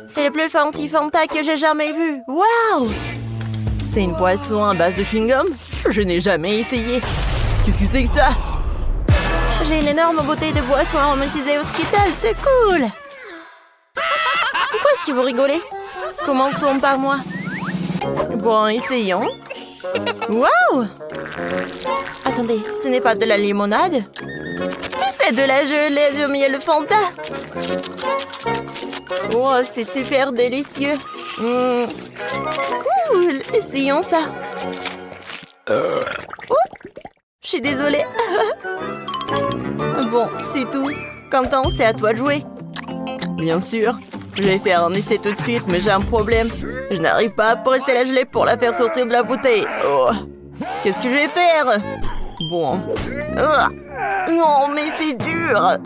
C'est le plus fancy Fanta que j'ai jamais vu. Waouh! C'est une boisson à base de chewing-gum? Je n'ai jamais essayé. Qu'est-ce que c'est que ça? J'ai une énorme bouteille de boisson aromatisée au Skittles, c'est cool! Pourquoi est-ce que vous rigolez? Commençons par moi. Bon, essayons. Waouh! Attendez, ce n'est pas de la limonade? C'est de la gelée de miel Fanta. Oh, c'est super délicieux. Cool, essayons ça. Oh, je suis désolée. Bon, c'est tout. Quentin, c'est à toi de jouer. Bien sûr. Je vais faire un essai tout de suite, mais j'ai un problème. Je n'arrive pas à presser la gelée pour la faire sortir de la bouteille. Oh. Qu'est-ce que je vais faire? Bon. Non, mais c'est dur.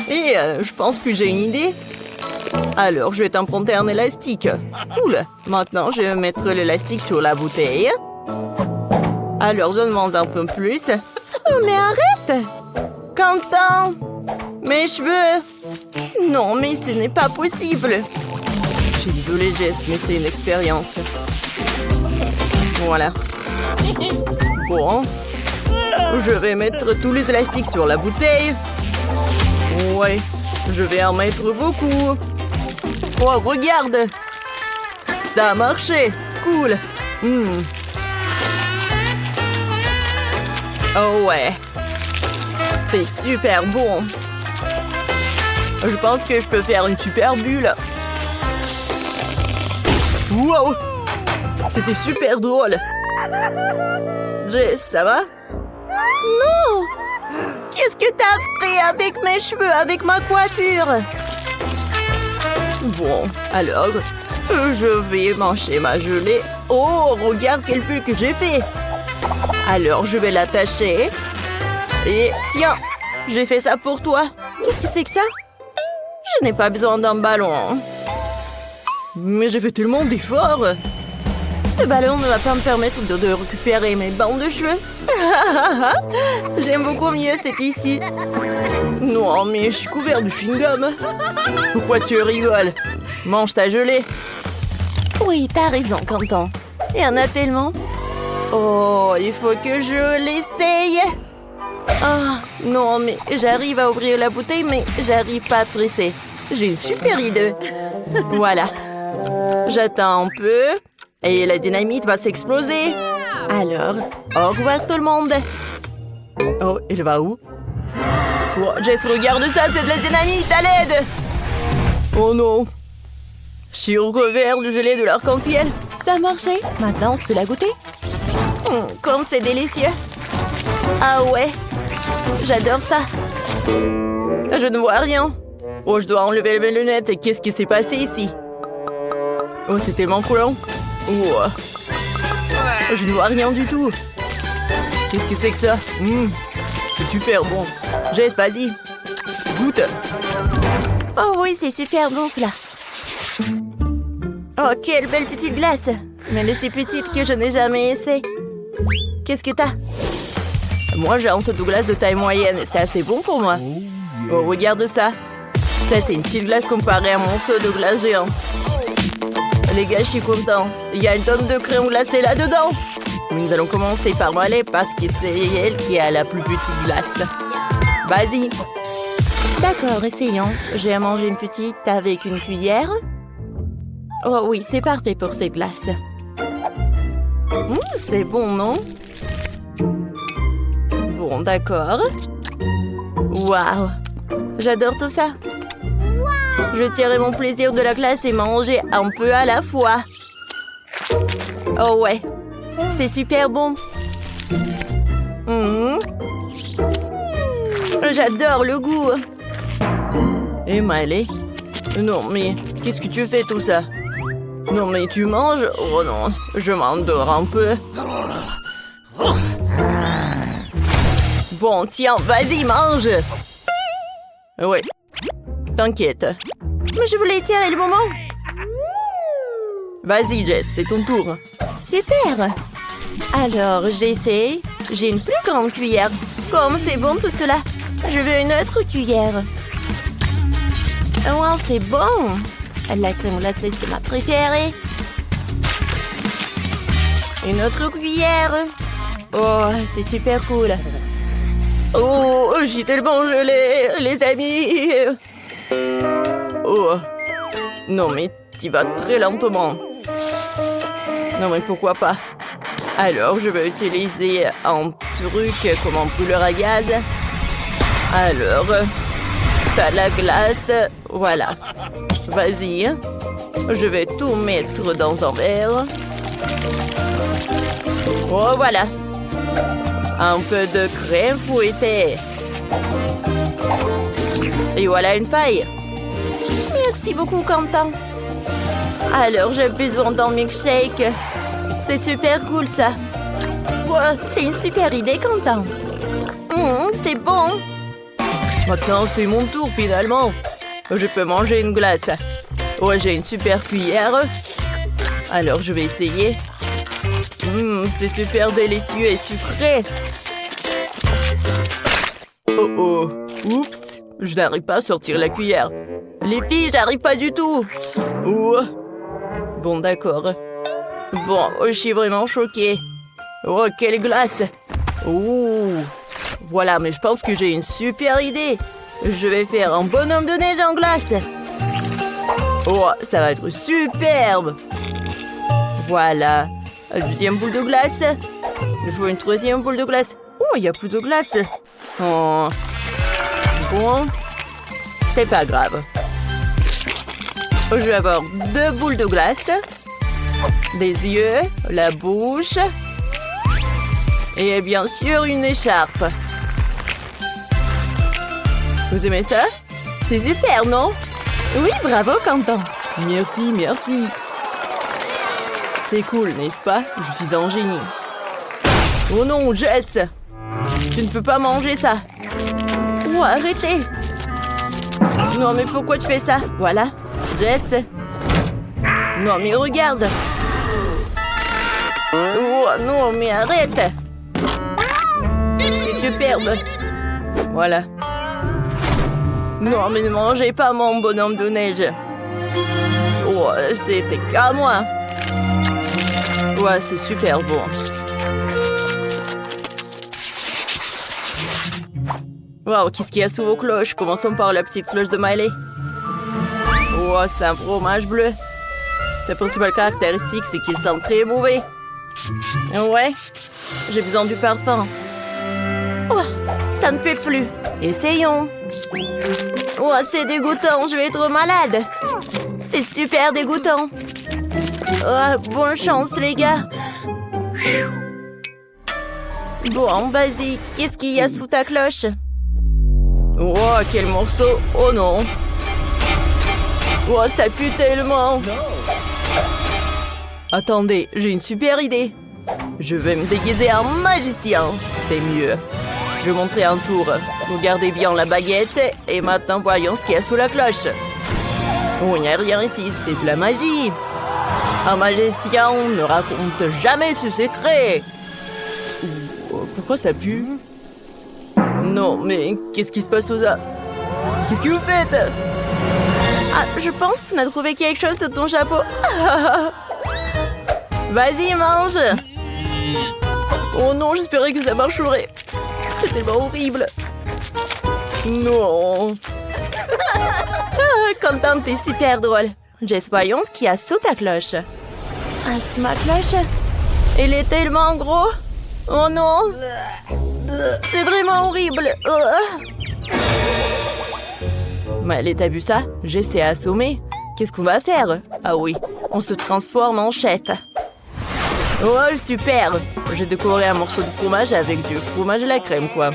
Et je pense que j'ai une idée. Alors, je vais t'emprunter un élastique. Cool. Maintenant, je vais mettre l'élastique sur la bouteille. Alors, donne-moi un peu plus. Oh, mais arrête! Quentin! Mes cheveux! Non, mais ce n'est pas possible. Je suis désolée, Jess, mais c'est une expérience. Voilà. Bon. Je vais mettre tous les élastiques sur la bouteille. Ouais, je vais en mettre beaucoup. Oh, regarde! Ça a marché! Cool! Oh ouais! C'est super bon! Je pense que je peux faire une super bulle. Wow! C'était super drôle! Jess, ça va? Non! Qu'est-ce que t'as fait avec mes cheveux, avec ma coiffure? Bon, alors, je vais manger ma gelée. Oh, regarde quelle bulle que j'ai fait! Alors, je vais l'attacher. Et tiens, j'ai fait ça pour toi. Qu'est-ce que c'est que ça? Je n'ai pas besoin d'un ballon. Mais j'ai fait tellement d'efforts. Ce ballon ne va pas me permettre de récupérer mes bandes de cheveux. J'aime beaucoup mieux cette ici. Non, mais je suis couvert de chewing-gum. Pourquoi tu rigoles? Mange ta gelée. Oui, t'as raison, Quentin. Il y en a tellement. Oh, il faut que je l'essaye. Ah, non, mais j'arrive à ouvrir la bouteille, mais j'arrive pas à presser. J'ai une super idée. Voilà. J'attends un peu. Et la dynamite va s'exploser. Alors, au revoir tout le monde. Oh, elle va où? Oh, Jess, regarde ça, c'est de la dynamite, à l'aide! Oh non! Je suis recouvert de gelée de l'arc-en-ciel. Ça a marché. Maintenant, tu peux la goûter? Comme c'est délicieux. Ah ouais, j'adore ça. Je ne vois rien. Oh, je dois enlever mes lunettes. Qu'est-ce qui s'est passé ici? Oh, c'est tellement collant. Oh. Je ne vois rien du tout. Qu'est-ce que c'est que ça? C'est super bon. Jess, vas-y. Goûte. Oh oui, c'est super bon cela. Oh, quelle belle petite glace. Mais elle est si petite que je n'ai jamais essayé. Qu'est-ce que t'as? Moi, j'ai un seau de glace de taille moyenne. C'est assez bon pour moi. Oh, regarde ça. Ça, c'est une petite glace comparée à mon seau de glace géant. Les gars, je suis content. Il y a une tonne de crème glacée là-dedans. Nous allons commencer par Molly parce que c'est elle qui a la plus petite glace. Vas-y. D'accord, essayons. Je vais manger une petite avec une cuillère. Oh oui, c'est parfait pour cette glace. C'est bon, non? Bon, d'accord. Waouh! J'adore tout ça. Je tirerai mon plaisir de la glace et manger un peu à la fois. Oh ouais, c'est super bon. J'adore le goût. Et Miley? Non, mais qu'est-ce que tu fais tout ça? Non, mais tu manges? Oh non, je m'endors un peu. Bon, tiens, vas-y, mange. Oui, t'inquiète. Mais je voulais tirer le moment. Vas-y, Jess, c'est ton tour. Super. Alors, j'essaie. J'ai une plus grande cuillère. Comme c'est bon tout cela. Je veux une autre cuillère. Wow, c'est bon. La crème glacée, c'est ma préférée. Une autre cuillère. Oh, c'est super cool. Oh, j'ai tellement gelé, les amis. Oh, non mais tu vas très lentement. Non mais pourquoi pas? Alors, je vais utiliser un truc comme un brûleur à gaz. Alors, t'as la glace. Voilà. Vas-y. Je vais tout mettre dans un verre. Oh, voilà. Un peu de crème fouettée. Et voilà une paille. Merci beaucoup, Quentin. Alors, j'ai besoin d'un milkshake. C'est super cool, ça. Wow, c'est une super idée, Quentin. C'est bon. Maintenant, c'est mon tour, finalement. Je peux manger une glace. Ouais, j'ai une super cuillère. Alors, je vais essayer. C'est super délicieux et sucré. Oh oh. Oups. Je n'arrive pas à sortir la cuillère. Les filles, j'arrive pas du tout. Oh. Bon, d'accord. Bon, je suis vraiment choquée. Oh, quelle glace. Oh. Voilà, mais je pense que j'ai une super idée. Je vais faire un bonhomme de neige en glace. Oh, ça va être superbe. Voilà. Deuxième boule de glace. Il faut une troisième boule de glace. Oh, il n'y a plus de glace. Oh. Bon. C'est pas grave. Je vais avoir 2 boules de glace. Des yeux, la bouche. Et bien sûr, une écharpe. Vous aimez ça? C'est super, non? Oui, bravo, Quentin. Merci, merci. C'est cool, n'est-ce pas? Je suis un génie. Oh non, Jess! Tu ne peux pas manger ça. Oh, arrêtez! Non, mais pourquoi tu fais ça? Voilà. Jess. Non, mais regarde. Oh, non, mais arrête. C'est superbe. Voilà. Non, mais ne mangez pas mon bonhomme de neige. Oh, c'était qu'à moi. Ouais, c'est super bon. Wow, qu'est-ce qu'il y a sous vos cloches? Commençons par la petite cloche de Miley. Oh, c'est un fromage bleu. Sa principale caractéristique, c'est qu'il sent très mauvais. Ouais, j'ai besoin du parfum. Oh, ça ne fait plus. Essayons. Oh, c'est dégoûtant, je vais être malade. C'est super dégoûtant. Oh, bonne chance, les gars. Bon, vas-y, qu'est-ce qu'il y a sous ta cloche? Oh, quel morceau. Oh non. Oh, ça pue tellement. Attendez, j'ai une super idée. Je vais me déguiser en magicien. C'est mieux. Je vais montrer un tour. Regardez bien la baguette. Et maintenant, voyons ce qu'il y a sous la cloche. Oh, il n'y a rien ici. C'est de la magie. Un magicien ne raconte jamais ses secrets. Pourquoi ça pue? Non, mais qu'est-ce qui se passe aux a... Qu'est-ce que vous faites? Ah, je pense qu'on a trouvé quelque chose sous ton chapeau. Vas-y, mange. Oh non, j'espérais que ça marcherait. C'est tellement horrible. Non. Quentin, t'es super drôle. Jess, voyons ce qu'il y a sous ta cloche. Ah, c'est ma cloche. Elle est tellement gros. Oh non. C'est vraiment horrible. Mais t'as vu ça? J'essaie à assommer. Qu'est-ce qu'on va faire? Ah oui, on se transforme en chef. Oh, super! J'ai décoré un morceau de fromage avec du fromage à la crème, quoi.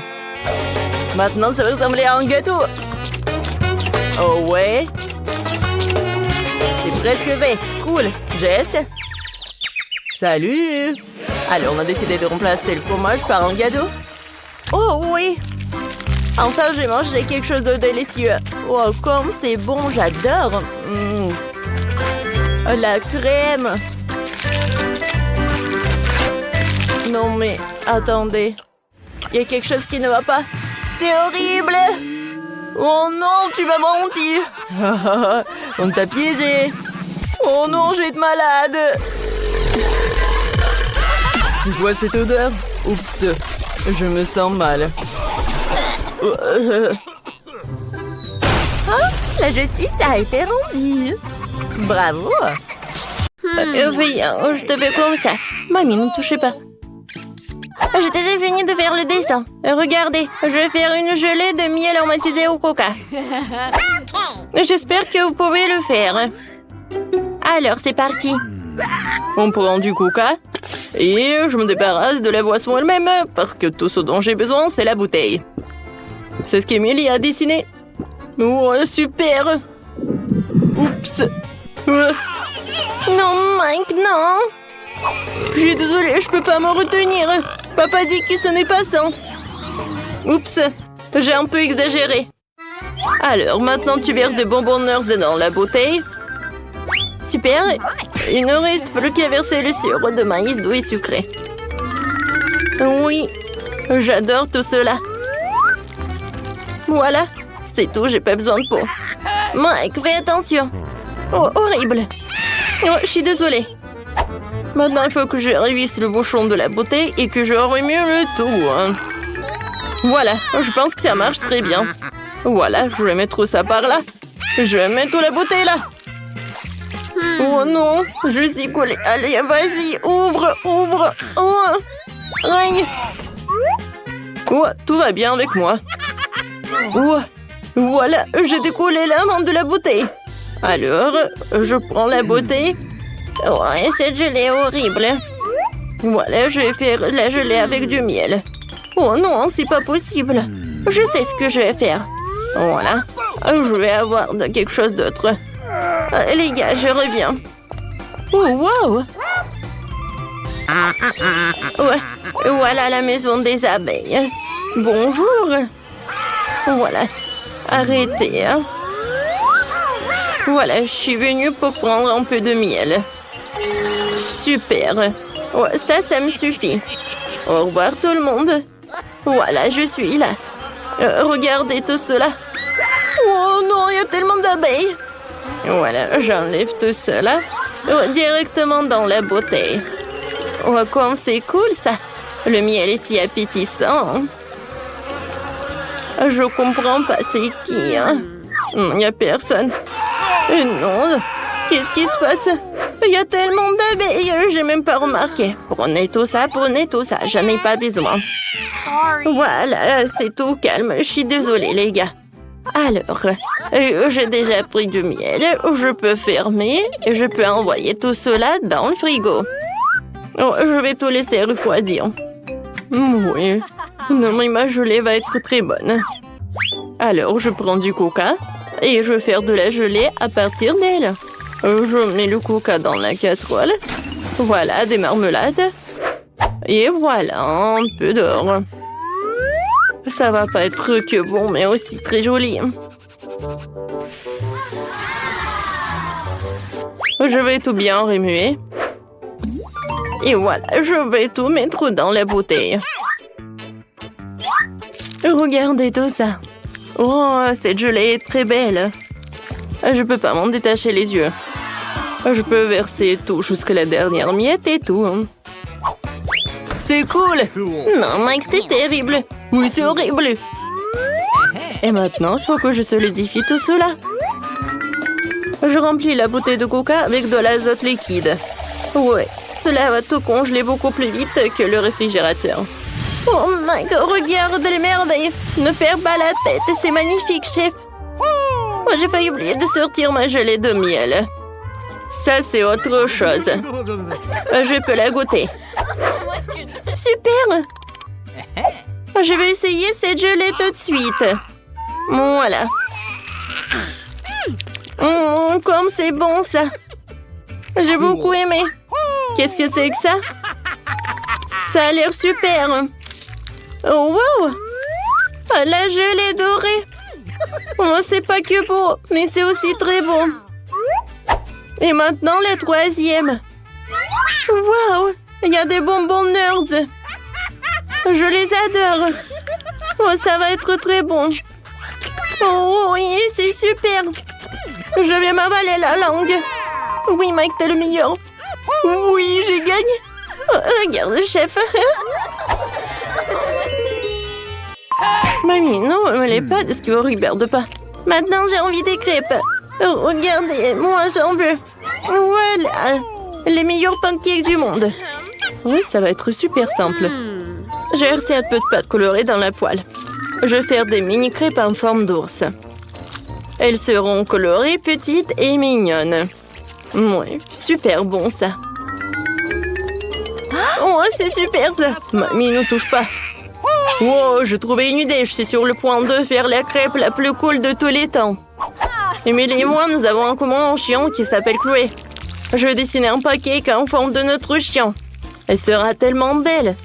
Maintenant, ça va ressembler à un gâteau. Oh ouais? C'est presque fait. Cool. Jess? Salut! Alors, on a décidé de remplacer le fromage par un gâteau. Oh oui! Enfin, j'ai mangé quelque chose de délicieux. Oh, comme c'est bon, j'adore. La crème. Non, mais attendez. Il y a quelque chose qui ne va pas. C'est horrible! Oh non, tu m'as menti. On t'a piégé. Oh non, je vais être malade. C'est quoi cette odeur? Oups, je me sens mal. Ah, la justice a été rendue. Bravo. Oui, je te fais comme ça. Mamie, ne touchez pas. J'ai déjà fini de faire le dessin. Regardez, je vais faire une gelée de miel aromatisé au coca. J'espère que vous pouvez le faire. Alors, c'est parti. On prend du coca et je me débarrasse de la boisson elle-même parce que tout ce dont j'ai besoin, c'est la bouteille. C'est ce qu'Emilie a dessiné. Oh, super. Oups. Non, Mike, non. Je suis désolée, je peux pas me retenir. Papa dit que ce n'est pas ça. Oups, j'ai un peu exagéré. Alors, maintenant tu verses des bonbons Nurse dans la bouteille. Super. Il ne reste plus qu'à verser le sirop de maïs doux et sucré. Oui, j'adore tout cela. Voilà, c'est tout, j'ai pas besoin de peau. Mike, fais attention. Oh, horrible. Oh, je suis désolée. Maintenant, il faut que je révisse le bouchon de la bouteille et que je remue le tout. Hein. Voilà, je pense que ça marche très bien. Voilà, je vais mettre ça par là. Je vais mettre la bouteille là. Oh non, je suis collée. Allez, vas-y, ouvre, ouvre. Oh. Aïe. Oh, tout va bien avec moi. Oh. Voilà, j'ai décollé la main de la bouteille. Alors, je prends la bouteille. Ouais, cette gelée est horrible. Voilà, je vais faire la gelée avec du miel. Oh non, c'est pas possible. Je sais ce que je vais faire. Voilà, je vais avoir quelque chose d'autre. Les gars, je reviens. Oh, wow! Ouais, voilà la maison des abeilles. Bonjour. Voilà, arrêtez. Hein. Voilà, je suis venue pour prendre un peu de miel. Super. Ouais, ça me suffit. Au revoir tout le monde. Voilà, je suis là. Regardez tout cela. Oh non, il y a tellement d'abeilles. Voilà, j'enlève tout cela directement dans la bouteille. Oh, comme c'est cool ça. Le miel est si appétissant. Je comprends pas, c'est qui, hein? Il n'y a personne. Non, qu'est-ce qui se passe? Il y a tellement d'abeilles, j'ai même pas remarqué. Prenez tout ça, j'en ai pas besoin. Voilà, c'est tout calme, je suis désolée les gars. Alors, j'ai déjà pris du miel, je peux fermer et je peux envoyer tout cela dans le frigo. Oh, je vais tout laisser refroidir. Oui, non mais ma gelée va être très bonne. Alors, je prends du coca et je vais faire de la gelée à partir d'elle. Je mets le coca dans la casserole. Voilà, des marmelades. Et voilà, un peu d'or. Ça va pas être que bon, mais aussi très joli. Je vais tout bien remuer. Et voilà, je vais tout mettre dans la bouteille. Regardez tout ça. Oh, cette gelée est très belle. Je peux pas m'en détacher les yeux. Je peux verser tout jusqu'à la dernière miette et tout. C'est cool! Non, Mike, c'est terrible. Oui, c'est horrible. Et maintenant, il faut que je solidifie tout cela. Je remplis la bouteille de coca avec de l'azote liquide. Ouais, cela va tout congeler beaucoup plus vite que le réfrigérateur. Oh, Mike, regarde les merveilles. Ne perds pas la tête, c'est magnifique, chef. Oh, j'ai failli oublier de sortir ma gelée de miel. Ça, c'est autre chose. Je peux la goûter. Super! Je vais essayer cette gelée tout de suite. Voilà. Comme c'est bon, ça. J'ai beaucoup aimé. Qu'est-ce que c'est que ça? Ça a l'air super. Oh, wow! La gelée dorée. Oh, c'est pas que beau, mais c'est aussi très bon. Et maintenant, la troisième. Wow! Il y a des bonbons Nerds. Je les adore. Oh, ça va être très bon. Oh oui, c'est super. Je vais m'avaler la langue. Oui, Mike, t'es le meilleur. Oui, j'ai gagné. Oh, regarde, chef. Mamie, non, me les pas de ce que vous regarde pas. Maintenant, j'ai envie des crêpes. Oh, regardez, moi, j'en veux. Voilà, les meilleurs pancakes du monde. Oui, ça va être super simple. J'ai versé un peu de pâte colorée dans la poêle. Je vais faire des mini crêpes en forme d'ours. Elles seront colorées, petites et mignonnes. Oui, super bon ça. Oh, c'est super ça. Mamie, ne touche pas. Wow, j'ai trouvé une idée. Je suis sur le point de faire la crêpe la plus cool de tous les temps. Emily et moi, nous avons en commun un chien qui s'appelle Chloé. Je vais dessiner un pancake en forme de notre chien. Elle sera tellement belle.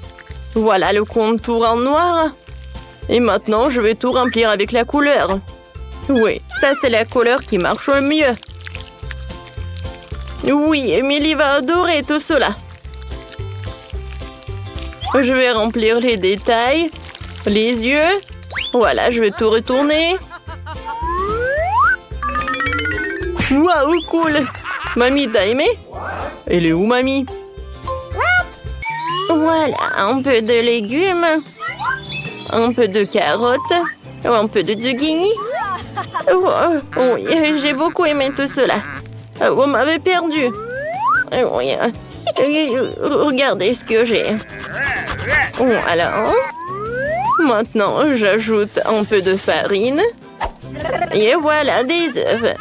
Voilà le contour en noir. Et maintenant, je vais tout remplir avec la couleur. Oui, ça c'est la couleur qui marche le mieux. Oui, Emily va adorer tout cela. Je vais remplir les détails, les yeux. Voilà, je vais tout retourner. Waouh, cool! Mamie, t'as aimé? Elle est où, mamie? Voilà, un peu de légumes, un peu de carottes, un peu de zucchini. Oui, j'ai beaucoup aimé tout cela. Vous m'avez perdu. Oui, regardez ce que j'ai. Voilà. Maintenant, j'ajoute un peu de farine. Et voilà des œufs.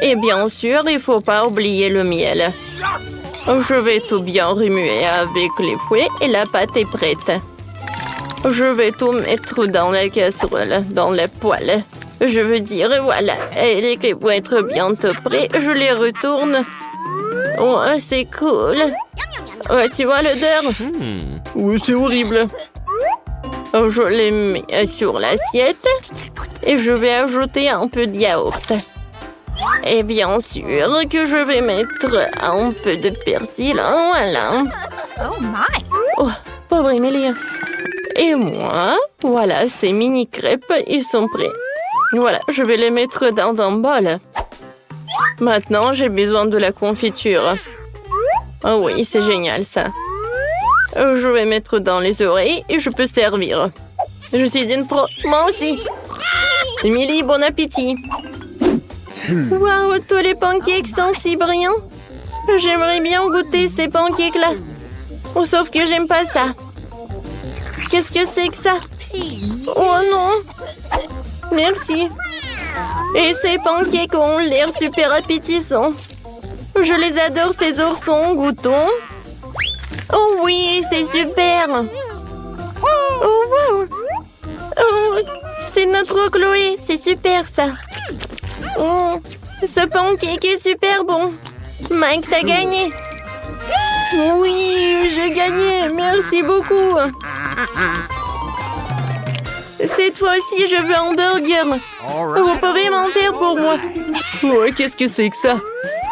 Et bien sûr, il ne faut pas oublier le miel. Je vais tout bien remuer avec les fouets et la pâte est prête. Je vais tout mettre dans la casserole, dans la poêle. Je veux dire, voilà, et les crêpes vont être bientôt prêtes. Je les retourne. Oh, c'est cool. Ouais, tu vois l'odeur? Oui, c'est horrible. Je les mets sur l'assiette et je vais ajouter un peu de yaourt. Et bien sûr que je vais mettre un peu de persil. Voilà. Oh my! Oh, pauvre Emily. Et moi, voilà, ces mini crêpes, ils sont prêts. Voilà, je vais les mettre dans un bol. Maintenant, j'ai besoin de la confiture. Oh oui, c'est génial ça. Je vais mettre dans les oreilles et je peux servir. Je suis une pro. Moi aussi. Emily, bon appétit. Waouh, tous les pancakes sont si brillants. J'aimerais bien goûter ces pancakes-là. Oh, sauf que j'aime pas ça. Qu'est-ce que c'est que ça? Oh non. Merci. Et ces pancakes ont l'air super appétissants. Je les adore, ces oursons. Goûtons. Oh oui, c'est super. Oh wow. Oh, c'est notre Chloé. C'est super ça. Oh, ce pancake est super bon. Mike, t'as gagné. Oui, j'ai gagné. Merci beaucoup. Cette fois-ci, je veux un burger. Vous pouvez m'en faire pour moi. Ouais, qu'est-ce que c'est que ça?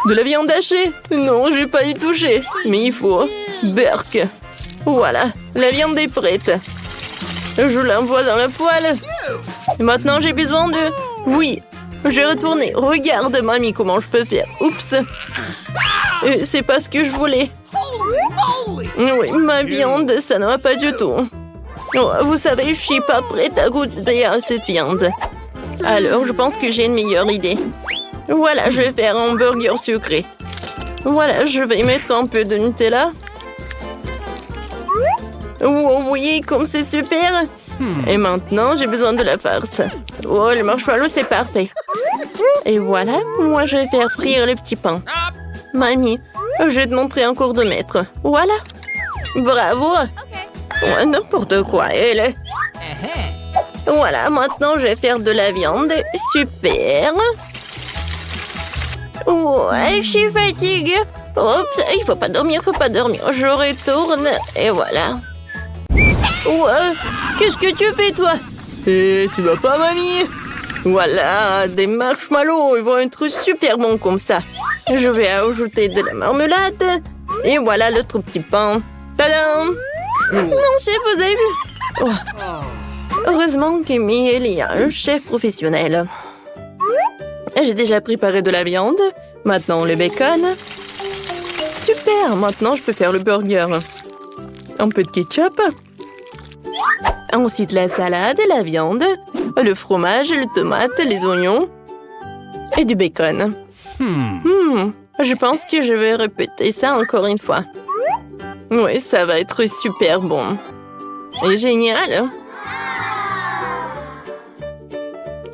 De la viande hachée? Non, je vais pas y toucher. Mais il faut. Burk. Voilà, la viande est prête. Je l'envoie dans la poêle. Et maintenant, j'ai besoin de... Oui, j'ai retourné. Regarde, mamie, comment je peux faire. Oups. C'est pas ce que je voulais. Oui, ma viande, ça ne va pas du tout. Oh, vous savez, je suis pas prête à goûter à cette viande. Alors, je pense que j'ai une meilleure idée. Voilà, je vais faire un burger sucré. Voilà, je vais mettre un peu de Nutella. Oh oui, comme c'est super. Et maintenant, j'ai besoin de la farce. Oh, le marshmallow, c'est parfait. Et voilà, moi, je vais faire frire le petit pain. Mamie, je vais te montrer un cours de maître. Voilà. Bravo. Oh, n'importe quoi, elle. Voilà, maintenant, je vais faire de la viande. Super. Oh, je suis fatiguée. Oups, il faut pas dormir, Je retourne et voilà. Qu'est-ce que tu fais, toi? Et tu vas pas, mamie? Voilà, des marshmallows, ils vont être super bons comme ça. Je vais ajouter de la marmelade. Et voilà l'autre petit pain. Tadam! Non, chef, vous avez vu? Heureusement qu'Emily est un chef professionnel. J'ai déjà préparé de la viande. Maintenant, le bacon. Super, maintenant je peux faire le burger. Un peu de ketchup. Ensuite, la salade, la viande, le fromage, les tomates, les oignons et du bacon. Je pense que je vais répéter ça encore une fois. Oui, ça va être super bon. Et génial.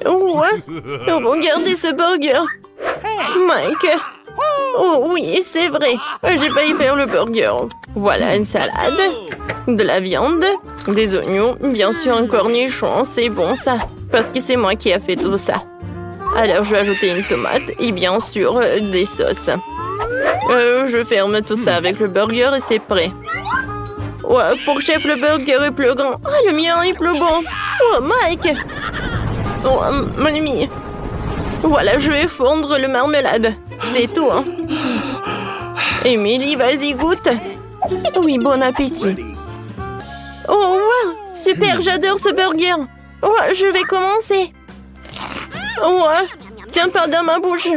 Oh, regardez ce burger. Mike. Oh oui, c'est vrai. J'ai failli faire le burger. Voilà une salade, de la viande, des oignons, bien sûr un cornichon. C'est bon ça, parce que c'est moi qui ai fait tout ça. Alors je vais ajouter une tomate et bien sûr des sauces. Je ferme tout ça avec le burger et c'est prêt. Ouais, pour chef, le burger est plus grand. Ah, le mien est plus bon. Oh, Mike. Oh, mon ami. Voilà, je vais fondre le marmelade. C'est tout, hein. Emily, vas-y, goûte. Oui, bon appétit. Oh, wow. Super, j'adore ce burger. Oh, je vais commencer. Oh, tiens pas dans ma bouche.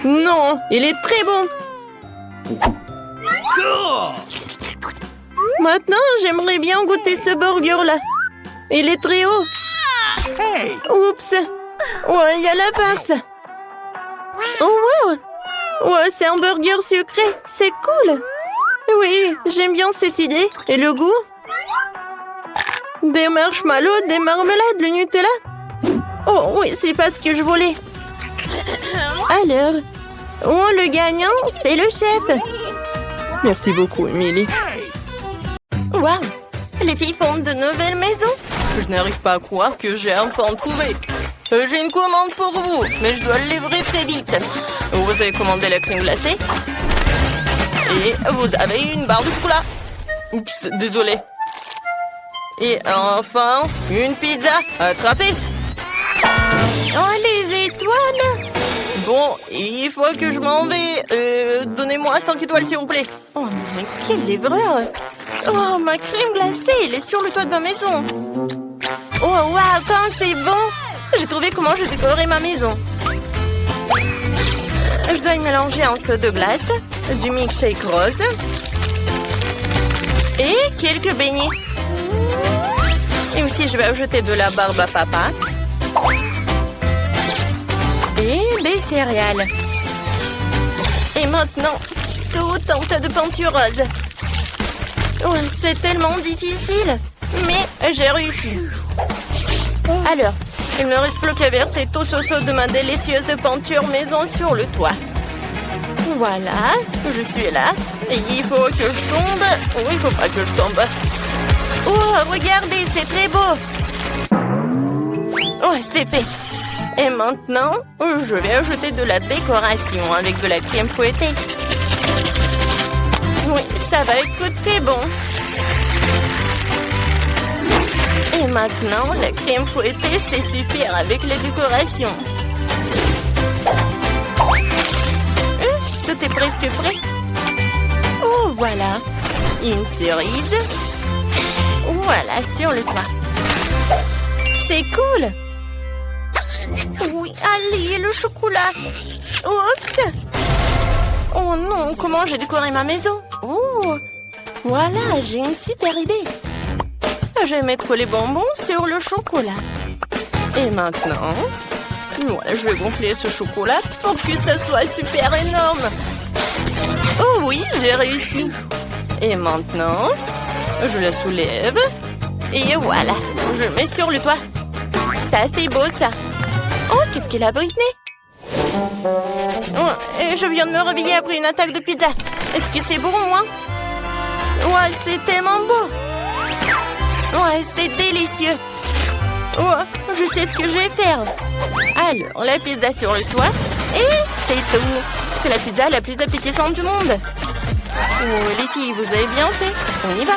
Non, il est très bon. Maintenant, j'aimerais bien goûter ce burger-là. Il est très haut. Oups. Ouais, il y a la farce. Oh, wow. Ouais, c'est un burger sucré. C'est cool. Oui, j'aime bien cette idée. Et le goût? Des marshmallows, des marmelades, le Nutella. Oh, oui, c'est pas ce que je voulais. Alors, le gagnant, c'est le chef. Merci beaucoup, Emily. Waouh! Les filles fondent de nouvelles maisons. Je n'arrive pas à croire que j'ai enfin trouvé. J'ai une commande pour vous, mais je dois le livrer très vite. Vous avez commandé la crème glacée. Et vous avez une barre de chocolat. Oups, désolé. Et enfin, une pizza. Attrapée. Oh, les étoiles! Bon, il faut que je m'en vais. Donnez-moi 5 étoiles, s'il vous plaît. Oh, mais quel livreur! Oh, ma crème glacée, elle est sur le toit de ma maison. Oh, waouh, quand c'est bon! J'ai trouvé comment je décorais ma maison. Je dois y mélanger un seau de glace, du milkshake rose et quelques beignets. Et aussi, je vais ajouter de la barbe à papa. Et des céréales. Et maintenant, tout un tas de peinture rose. Oh, c'est tellement difficile. Mais j'ai réussi. Alors, il ne me reste plus qu'à verser tout ce seau de ma délicieuse peinture maison sur le toit. Voilà, je suis là. Et il faut que je tombe. Oh, il faut pas que je tombe. Oh, regardez, c'est très beau. Oh, c'est fait. Et maintenant, je vais ajouter de la décoration avec de la crème fouettée. Oui, ça va être très bon. Et maintenant, la crème fouettée, c'est super avec les décorations. Tout est presque prêt. Oh, voilà. Une cerise. Voilà, sur le toit. C'est cool. Oui, allez, le chocolat. Oups. Oh non, comment j'ai décoré ma maison? Oh, voilà, j'ai une super idée. Je vais mettre les bonbons sur le chocolat. Et maintenant, voilà, je vais gonfler ce chocolat pour que ça soit super énorme. Oh oui, j'ai réussi. Et maintenant, je la soulève. Et voilà, je le mets sur le toit. Ça, c'est beau, ça. Oh, qu'est-ce qu'il a, Britney? Oh, et je viens de me réveiller après une attaque de pizza. Est-ce que c'est bon, moi? Ouais, c'est tellement beau. Ouais, c'est délicieux. Oh, je sais ce que je vais faire. Alors, la pizza sur le toit. Et c'est tout. C'est la pizza la plus appétissante du monde. Oh, les filles, vous avez bien fait. On y va.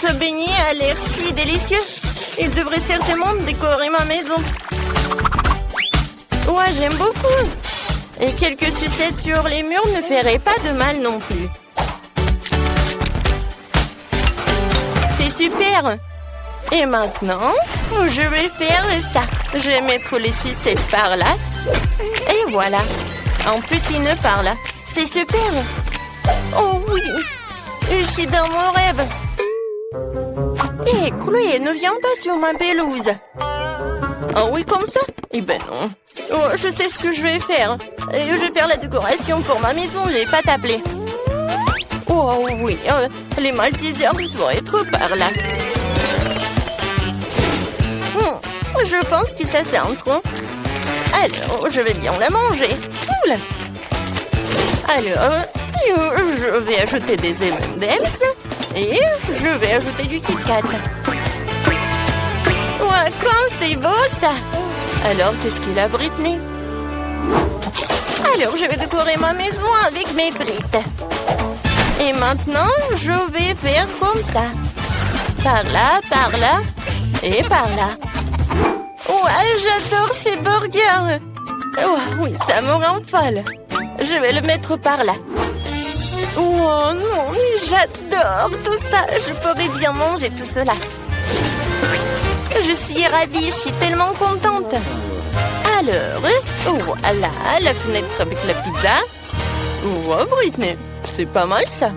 Ce beignet a l'air si délicieux. Il devrait certainement décorer ma maison. Ouais, j'aime beaucoup. Et quelques sucettes sur les murs ne feraient pas de mal non plus. C'est super. Et maintenant, je vais faire ça. Je vais mettre les sucettes par là. Et voilà. Un petit nœud par là. C'est super. Oh oui. Je suis dans mon rêve. Hé, Chloé, ne viens pas sur ma pelouse. Oh oui, comme ça? Eh ben non. Oh, je sais ce que je vais faire. Je vais faire la décoration pour ma maison, je vais pas t'appeler. Oh oui, les Maltesers vont être par là. Je pense que ça c'est un tronc. Alors, je vais bien la manger. Cool. Alors, je vais ajouter des M&M's et je vais ajouter du Kit Kat. Ouais, comme c'est beau ça. Alors, qu'est-ce qu'il a, Britney? Alors, je vais décorer ma maison avec mes briques. Et maintenant, je vais faire comme ça. Par là, et par là. Ouais, j'adore ces burgers. Oh, oui, ça me rend folle. Je vais le mettre par là. Oh non, mais j'adore tout ça. Je pourrais bien manger tout cela. Je suis ravie, je suis tellement contente. Alors, voilà, la fenêtre avec la pizza. Oh, Britney, c'est pas mal ça.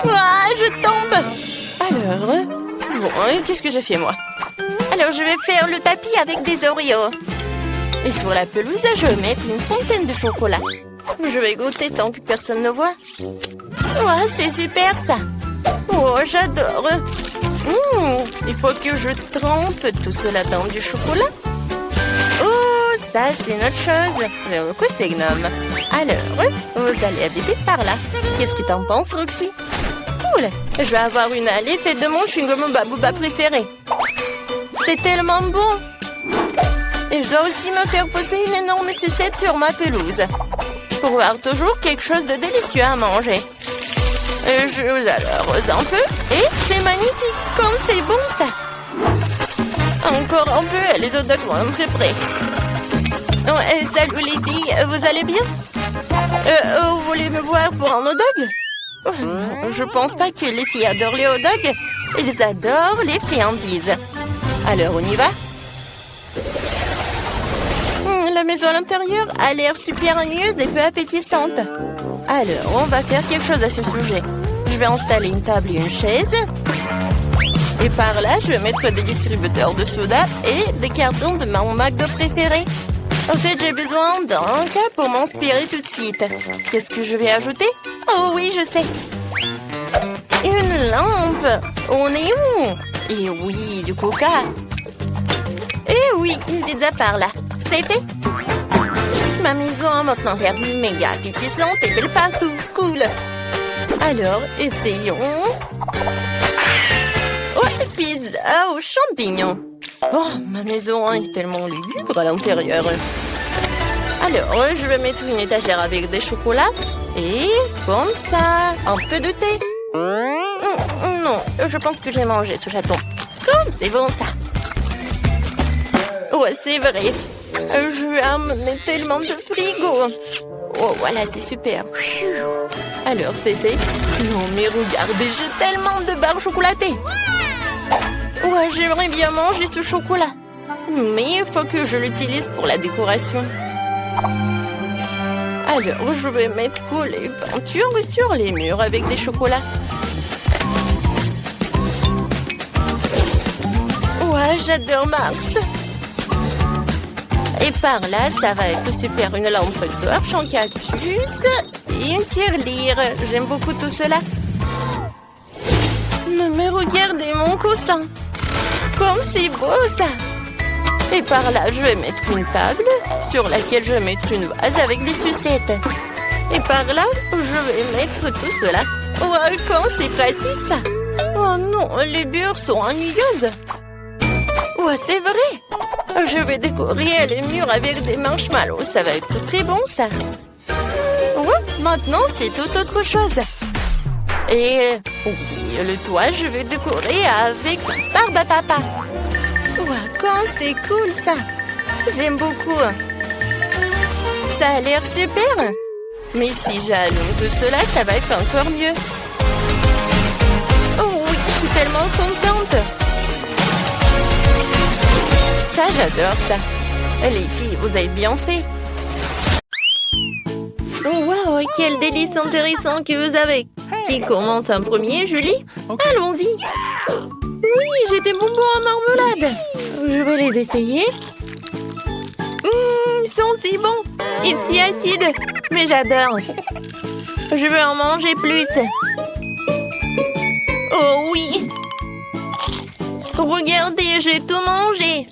Ah, je tombe. Alors, bon, qu'est-ce que j'ai fait moi? Alors, je vais faire le tapis avec des Oreos. Et sur la pelouse, je vais mettre une fontaine de chocolat. Je vais goûter tant que personne ne voit. Ouais, c'est super ça. Oh, j'adore. Il faut que je trempe tout cela dans du chocolat. Oh, ça, c'est une autre chose. Le coup, c'est gnome. Alors, vous allez habiter par là. Qu'est-ce que t'en penses, Roxy? Cool. Je vais avoir une allée faite de mon chewing-gum Babouba préféré. C'est tellement bon. Et je dois aussi me faire poser une énorme sucette sur ma pelouse. Pour avoir toujours quelque chose de délicieux à manger. Je vous arrose un peu. Et c'est magnifique. Comme c'est bon ça. Encore un peu. Les hot dogs vont entrer prêts. Salut les filles. Vous allez bien? Vous voulez me voir pour un hot dog? Je pense pas que les filles adorent les hot dogs. Ils adorent les friandises. Alors, on y va? La maison à l'intérieur a l'air super ennuyeuse et peu appétissante. Alors, on va faire quelque chose à ce sujet. Je vais installer une table et une chaise. Et par là, je vais mettre des distributeurs de soda et des cartons de mon McDo préféré. En fait, j'ai besoin d'un cas pour m'inspirer tout de suite. Qu'est-ce que je vais ajouter? Oh oui, je sais. Une lampe au néon. Et oui, du coca. Et oui, une pizza par là. C'est fait. Ma maison a maintenant l'air méga appétissante et belle partout. Cool. Alors, essayons. Oh, pizza aux champignons. Oh, ma maison est tellement lugubre à l'intérieur. Alors, je vais mettre une étagère avec des chocolats. Et comme ça, un peu de thé. Non, je pense que j'ai mangé ce chaton. Comme c'est bon ça. Ouais, c'est vrai. Je vais amener tellement de frigo. Oh, voilà, c'est super. Alors, c'est fait. Non, mais regardez, j'ai tellement de barres chocolatées. Ouais, j'aimerais bien manger ce chocolat. Mais il faut que je l'utilise pour la décoration. Alors, je vais mettre les peintures sur les murs avec des chocolats. Ouais, j'adore Max. Et par là, ça va être super. Une lampe torche en cactus et une tirelire. J'aime beaucoup tout cela. Mais regardez mon coussin. Comme c'est beau ça. Et par là, je vais mettre une table sur laquelle je vais mettre une vase avec des sucettes. Et par là, je vais mettre tout cela. Oh, quand c'est pratique ça. Oh non, les murs sont ennuyeuses. Ouais, c'est vrai. Je vais décorer les murs avec des marshmallows. Ça va être très bon ça. Ouais, maintenant c'est tout autre chose. Et oui, le toit, je vais décorer avec barbe à papa. Ouais, quand c'est cool ça. J'aime beaucoup. Ça a l'air super. Mais si j'allume tout cela, ça va être encore mieux. Oh oui, je suis tellement contente. Ça, j'adore ça. Les filles, vous avez bien fait. Oh, wow, quel délice intéressant que vous avez. Qui commence en premier, Julie? Allons-y. Oui, j'ai des bonbons à marmelade. Je vais les essayer. Ils sont si bons et si acides. Mais j'adore. Je veux en manger plus. Oh oui. Regardez, j'ai tout mangé.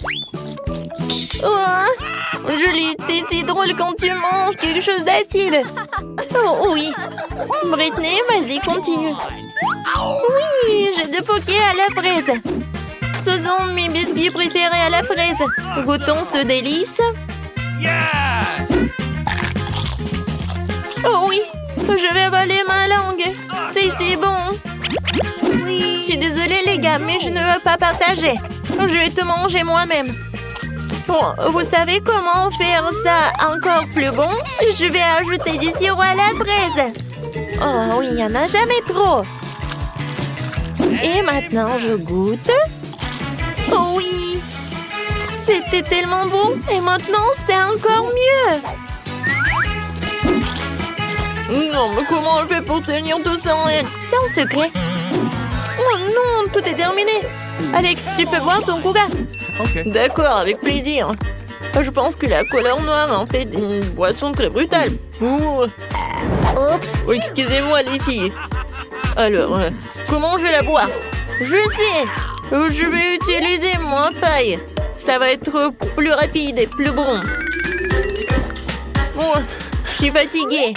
Oh, Julie, t'es si drôle quand tu manges quelque chose d'acide. Oh oui. Britney, vas-y, continue. Oui, j'ai des pokés à la fraise. Ce sont mes biscuits préférés à la fraise. Goûtons ce délice. Oh oui, je vais avaler ma langue. C'est si bon. Je suis désolée les gars, mais je ne veux pas partager. Je vais tout manger moi-même. Bon, vous savez comment faire ça encore plus bon? Je vais ajouter du sirop à la fraise. Oh oui, il n'y en a jamais trop. Et maintenant, je goûte. Oh oui! C'était tellement bon. Et maintenant, c'est encore mieux. Non, mais comment on fait pour tenir tout ça en elle? C'est un secret. Oh non, tout est terminé. Alex, tu peux boire ton coca? Okay. D'accord, avec plaisir. Je pense que la couleur noire en fait une boisson très brutale. Oups. Oh, excusez-moi les filles. Alors, comment je vais la boire? Je sais. Je vais utiliser mon paille. Ça va être plus rapide et plus bon. Bon, je suis fatiguée.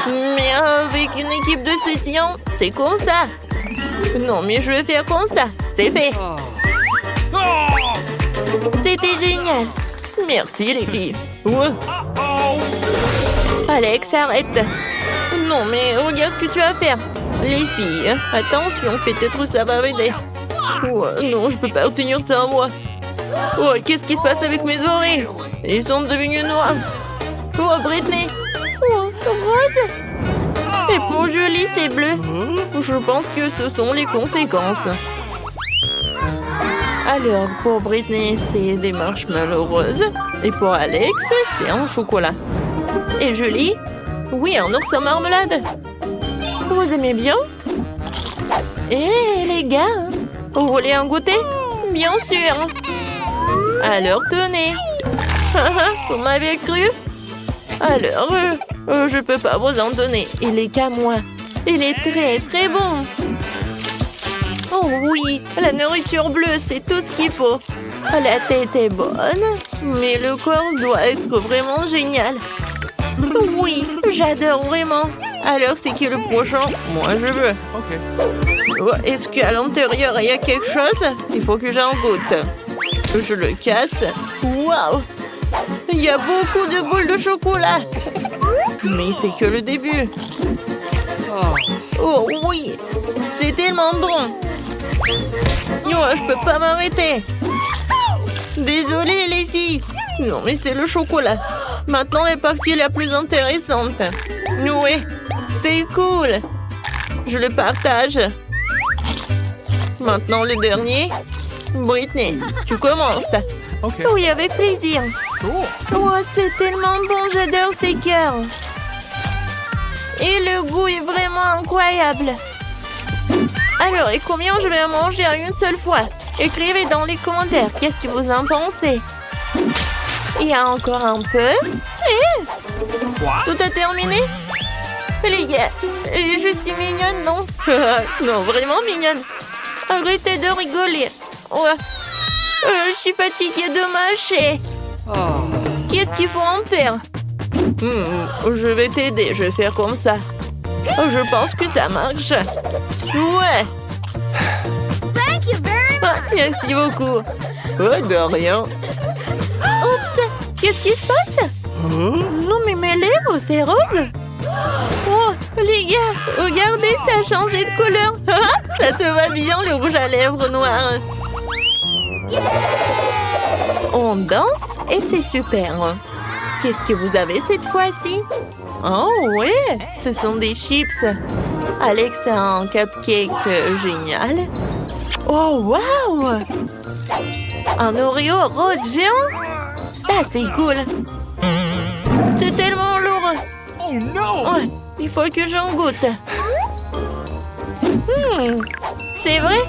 Mais avec une équipe de soutien, c'est comme ça. Non, mais je vais faire comme ça. C'est fait. C'était génial. Merci les filles. Ouais. Alex, arrête. Non, mais regarde ce que tu vas faire. Les filles, attention, peut-être ça va m'aider. Oh, non, je peux pas obtenir ça à moi. Oh, qu'est-ce qui se passe avec mes oreilles? Ils sont devenus noirs. Oh, Britney. Oh, rose. Et pour Julie, c'est bleu. Je pense que ce sont les conséquences. Alors, pour Britney, c'est des marshmallows roses. Et pour Alex, c'est un chocolat. Et Julie? Oui, un ours en marmelade. Vous aimez bien? Eh, les gars, vous voulez un goûter? Bien sûr. Alors, tenez. Vous m'avez cru? Alors, je peux pas vous en donner. Il est qu'à moi. Il est très, très bon. Oh oui, la nourriture bleue, c'est tout ce qu'il faut. La tête est bonne, mais le corps doit être vraiment génial. Oui, j'adore vraiment. Alors, c'est qui le prochain? Moi, je veux. Ok. Oh, est-ce qu'à l'intérieur, il y a quelque chose? Il faut que j'en goûte. Je le casse. Waouh! Il y a beaucoup de boules de chocolat. Mais c'est que le début. Oh oui, c'est tellement bon. Oh, je peux pas m'arrêter. Désolée les filles. Non mais c'est le chocolat. Maintenant la partie la plus intéressante. Oui, c'est cool. Je le partage. Maintenant le dernier. Britney, tu commences. Okay. Oui, avec plaisir. Cool. Oh, c'est tellement bon, j'adore ces cœurs. Et le goût est vraiment incroyable. Alors, et combien je vais en manger en une seule fois? Écrivez dans les commentaires, qu'est-ce que vous en pensez? Il y a encore un peu. Et tout a terminé? Les gars, je suis mignonne, non? Non, vraiment mignonne. Arrêtez de rigoler. Ouais. Je suis fatiguée de mâcher. Qu'est-ce qu'il faut en faire? Je vais t'aider, je vais faire comme ça. Je pense que ça marche. Ouais. Merci beaucoup. Oh, de rien. Oups, qu'est-ce qui se passe? Non, mais mes lèvres, c'est rose. Oh, les gars, regardez, ça a changé de couleur. Ça te va bien, le rouge à lèvres noir. On danse et c'est super. Qu'est-ce que vous avez cette fois-ci? Oh ouais, ce sont des chips. Alex a un cupcake génial. Oh wow! Un Oreo rose géant? Ça, c'est cool. C'est tellement lourd. Oh no! Ouais, il faut que j'en goûte. C'est vrai?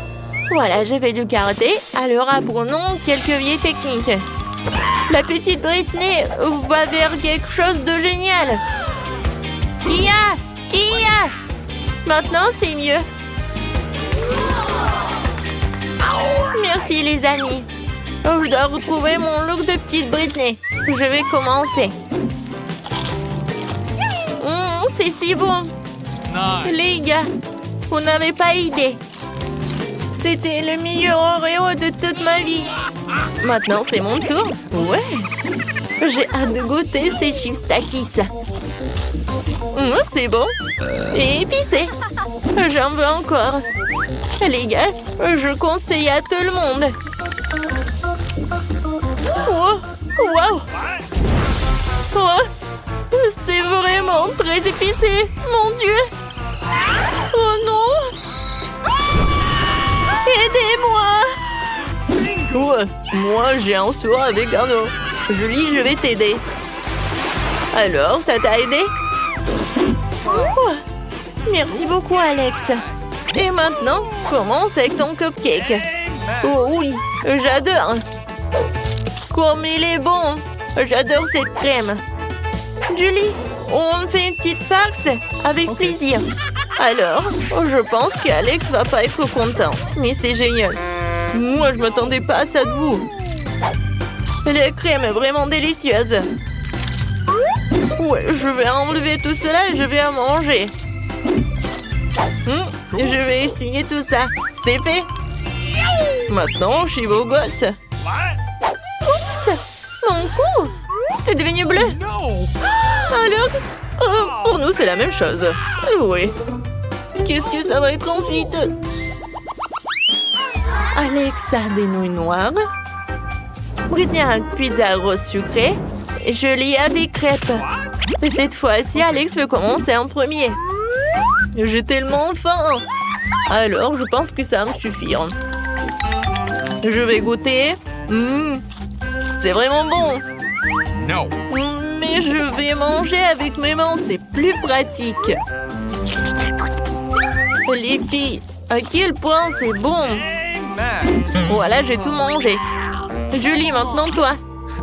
Voilà, j'ai fait du karaté. Alors apprenons quelques vieilles techniques. La petite Britney va vers quelque chose de génial. Kia! Maintenant, c'est mieux. Merci les amis. Je dois retrouver mon look de petite Britney. Je vais commencer. C'est si bon. Nice. Les gars, vous n'avez pas idée. C'était le meilleur Oreo de toute ma vie. Maintenant, c'est mon tour. Ouais. J'ai hâte de goûter ces chips Takis. C'est bon. Et épicé. J'en veux encore. Les gars, je conseille à tout le monde. Oh, wow. Oh, c'est vraiment très épicé. Mon Dieu. Oh non. Aidez-moi. Ouais, moi, j'ai un seau avec un eau. Julie, je vais t'aider. Alors, ça t'a aidé? Oh, merci beaucoup, Alex. Et maintenant, commence avec ton cupcake. Oh oui, j'adore. Comme il est bon. J'adore cette crème. Julie, on fait une petite farce avec plaisir. Alors, je pense qu'Alex va pas être content. Mais c'est génial. Moi, je m'attendais pas à ça de vous. La crème est vraiment délicieuse. Ouais, je vais enlever tout cela et je vais en manger. Je vais essuyer tout ça. C'est fait. Maintenant, je suis beau gosse. Oups! Mon cou! C'est devenu bleu. No! Alors, pour nous, c'est la même chose. Oui. Qu'est-ce que ça va être ensuite? Alex a des nouilles noires. Britney a une pizza rose sucrée. Et Julie a des crêpes. Et cette fois-ci, Alex veut commencer en premier. J'ai tellement faim. Alors, je pense que ça va me suffire. Je vais goûter. C'est vraiment bon. No! Mais je vais manger avec mes mains, c'est plus pratique. Les filles, à quel point c'est bon. Amen! Voilà, j'ai tout mangé. Julie, maintenant toi.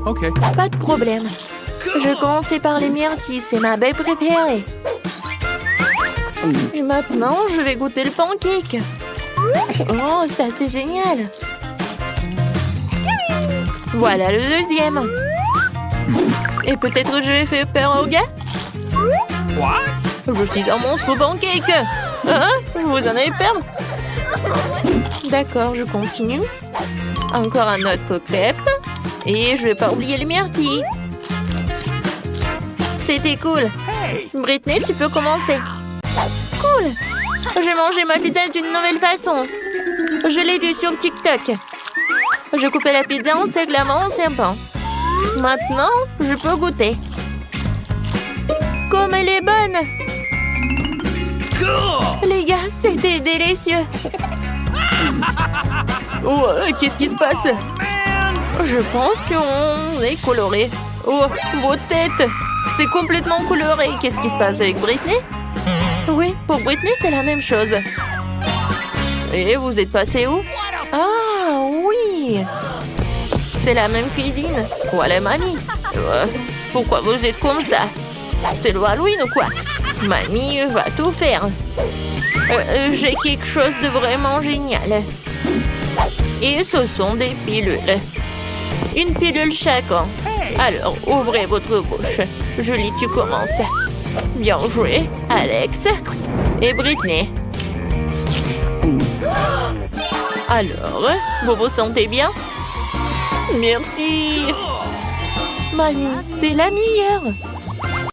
Okay. Pas de problème. Je commençais par les myrtilles, c'est ma baie préférée. Et maintenant, je vais goûter le pancake. Oh, ça c'est génial. Voilà le deuxième. Et peut-être je vais faire peur aux gars. What? Je suis un monstre pancake. Hein? Vous en avez peur? D'accord, je continue. Encore un autre crêpe. Et je vais pas oublier les myrtilles. C'était cool. Britney, tu peux commencer. Cool. J'ai mangé ma pizza d'une nouvelle façon. Je l'ai vue sur TikTok. Je coupais la pizza en seglements en serpent. Maintenant, je peux goûter. Comme elle est bonne. Les gars, c'était délicieux. Oh, qu'est-ce qui se passe? Je pense qu'on est coloré. Oh, vos têtes. C'est complètement coloré. Qu'est-ce qui se passe avec Britney? Oui, pour Britney, c'est la même chose. Et vous êtes passé où? Ah, oui. C'est la même cuisine. Voilà, mamie. Pourquoi vous êtes comme ça? C'est le Halloween ou quoi? Mamie va tout faire. J'ai quelque chose de vraiment génial. Et ce sont des pilules. Une pilule chacun. Alors, ouvrez votre bouche. Julie, tu commences. Bien joué, Alex. Et Britney. Alors, vous vous sentez bien? Merci. Mamie, t'es la meilleure.